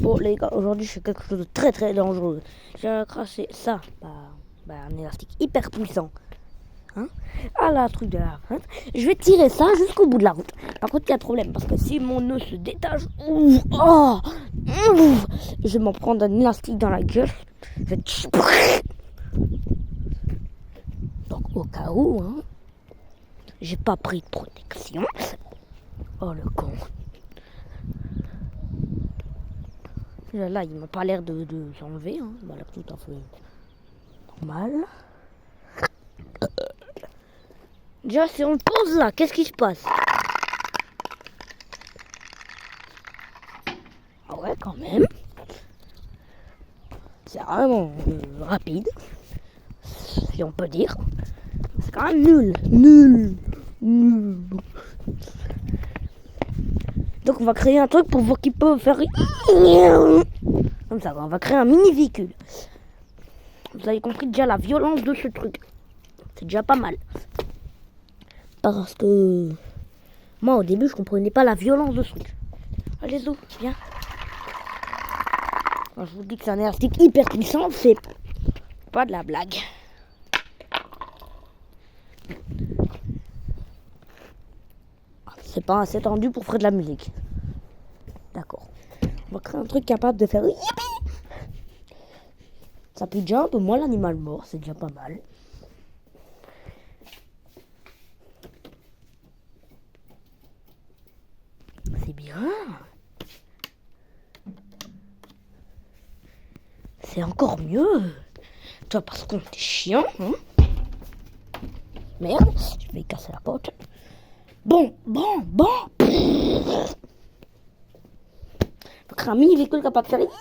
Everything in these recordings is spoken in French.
Bon les gars, aujourd'hui je fais quelque chose de très très dangereux. J'ai craché ça, un élastique hyper puissant. Hein, à la truc de la route. Je vais tirer ça jusqu'au bout de la route. Par contre il y a un problème parce que si mon nœud se détache, je vais m'en prendre un élastique dans la gueule. Donc au cas où, hein, j'ai pas pris de protection. Oh le con. Là, il m'a pas l'air de s'enlever, hein. Il m'a l'air tout à fait normal. Déjà, si on le pose là, qu'est-ce qui se passe? Ah ouais, quand même. C'est vraiment rapide, si on peut dire. C'est quand même nul. Donc on va créer un truc pour voir qu'il peut faire comme ça. On va créer un mini véhicule. Vous avez compris déjà la violence de ce truc. C'est déjà pas mal. Parce que moi au début je comprenais pas la violence de ce truc. Allez Zo, viens. Quand je vous dis que c'est un élastique hyper puissant, c'est pas de la blague. C'est pas assez tendu pour faire de la musique. D'accord. On va créer un truc capable de faire yippee. Ça pue déjà un peu moins l'animal mort, c'est déjà pas mal. C'est bien. C'est encore mieux. Toi, parce qu'on est chiant, hein. Merde, je vais casser la porte. Bon. Faut créer un mini véhicule capable de faire yippee.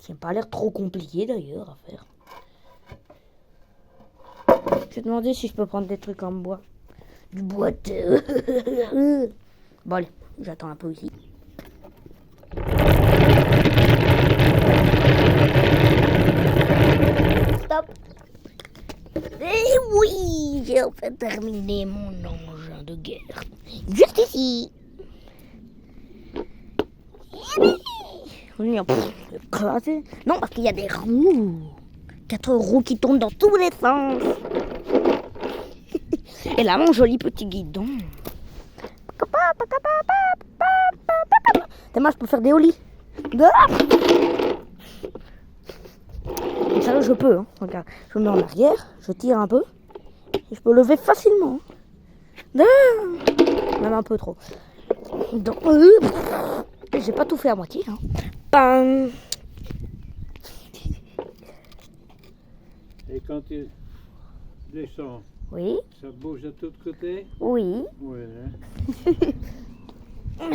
Ça n'a pas l'air trop compliqué d'ailleurs à faire. Je vais demander si je peux prendre des trucs en bois. Du boiteux. Bon allez, j'attends un peu ici. Stop. Et oui, j'ai enfin terminé mon engin de guerre. Juste ici. Écrasé. Non, parce qu'il y a des roues. 4 roues qui tournent dans tous les sens. Et là, mon joli petit guidon. Moi, je peux faire des ollies. Ça, je peux. Hein. Regarde, je me mets en arrière, je tire un peu. Et je peux lever facilement. Même un peu trop. Donc, j'ai pas tout fait à moitié. Hein. Bam. Et quand tu descends, Oui. ça bouge de tous côtés? Oui. Oui. Hein?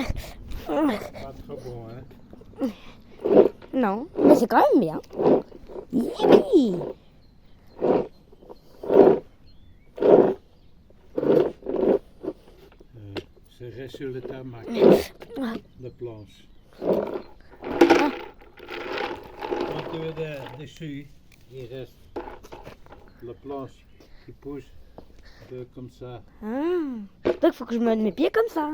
Pas trop bon, hein? Non, mais c'est quand même bien. Yippee. C'est reste sur le tarmac, la planche. Quand tu es dessus, il reste la planche qui pousse comme ça. Donc il faut que je me mette mes pieds comme ça.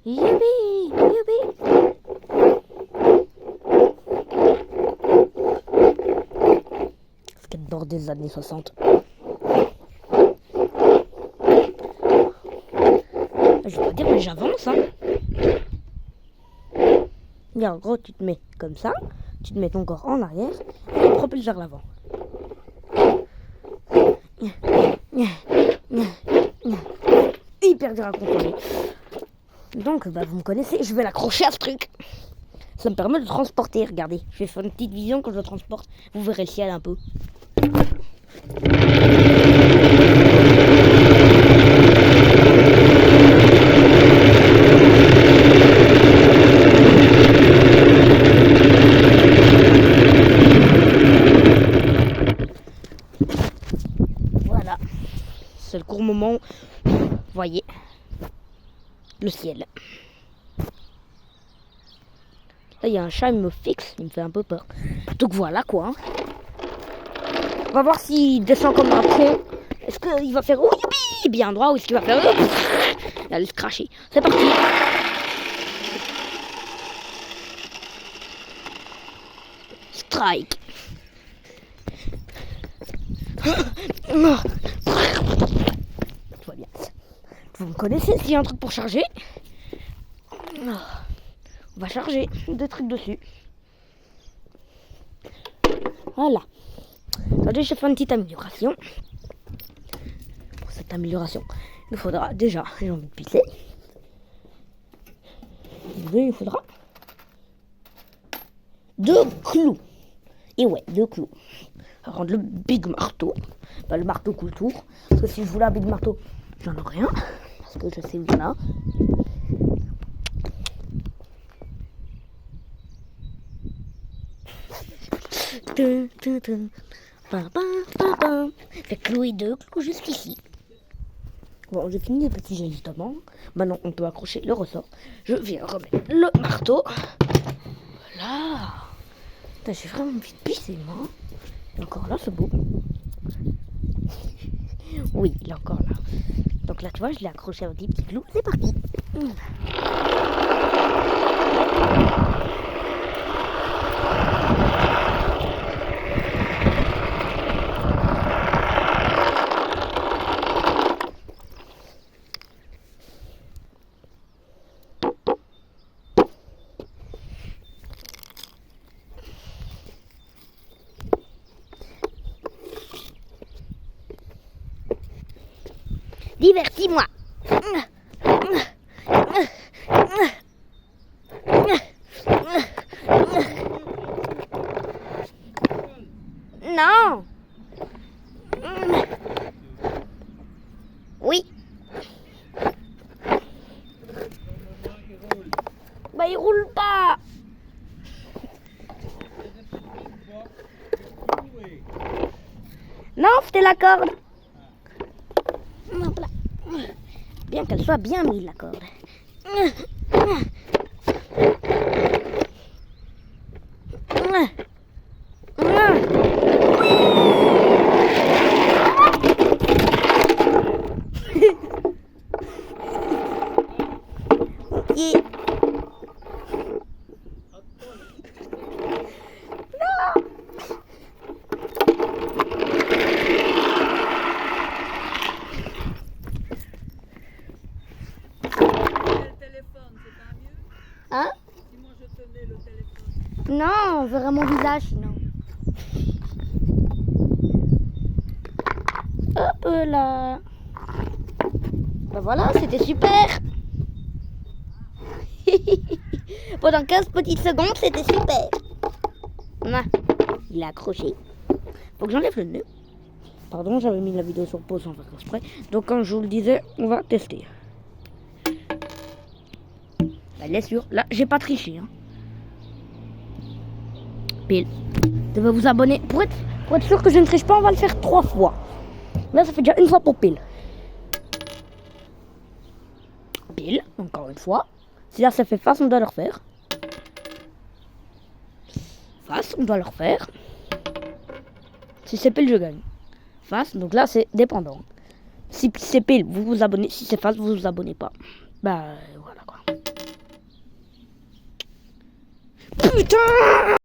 Youpi. Skateboard des années 60. Je vais pas dire mais j'avance hein. Et en gros tu te mets comme ça, tu te mets ton corps en arrière et tu te propulses vers l'avant. Hyper dur à contrôler. Donc vous me connaissez, je vais l'accrocher à ce truc. Ça me permet de transporter, regardez. Je vais faire une petite vision quand je le transporte. Vous verrez le ciel un peu. Voilà. C'est le court moment. Voyez. Le ciel. Là, il y a un chat, il me fixe, il me fait un peu peur. Donc voilà quoi. On va voir s'il descend comme un con. Est-ce qu'il va faire... Oh, youpi! ici, bien droit, où est-ce qu'il va faire? Il va aller se cracher. C'est parti. Strike. Tout va bien. Vous me connaissez, s'il y a un truc pour charger, on va charger des trucs dessus. Voilà. Attendez, je fais une petite amélioration. Pour cette amélioration, il nous faudra déjà, j'ai envie de pisser. Il faudra 2 clous. Et ouais, 2 clous. On va rendre le big marteau. Bah, le marteau coule tour. Parce que si je voulais un big marteau, j'en ai rien. Parce que je sais où il y en a. Fait clouer 2 clous jusqu'ici. Bon, j'ai fini les petits ajustements. Maintenant, on peut accrocher le ressort. Je viens remettre le marteau. Voilà. Putain, j'ai vraiment envie de pisser, moi. Et encore là, c'est beau. Oui, il est encore là. Donc là, tu vois, je l'ai accroché avec des petits clous. C'est parti. Divertis-moi. Non. Oui. Bah, il roule pas. Non, c'était la corde. Hop là. Bien qu'elle soit bien mise, la corde. Et... Hein? Si moi je tenais le téléphone. Non, on verrait mon visage sinon. Hop là. Ben voilà, c'était super. Pendant 15 petites secondes, c'était super. Ouais, il est accroché. Faut que j'enlève le nœud. Pardon, j'avais mis la vidéo sur pause sans faire exprès. Donc, comme je vous le disais, on va tester. Elle est sûre. Là, j'ai pas triché. Hein. Pile. Je vais vous abonner. Pour être sûr que je ne triche pas, on va le faire 3 fois. Là, ça fait déjà une fois pour pile. Pile, encore une fois. Si là, ça fait face, on doit le refaire. Face, on doit le refaire. Si c'est pile, je gagne. Face, donc là, c'est dépendant. Si c'est pile, vous vous abonnez. Si c'est face, vous vous abonnez pas. Bah, voilà quoi. Putain!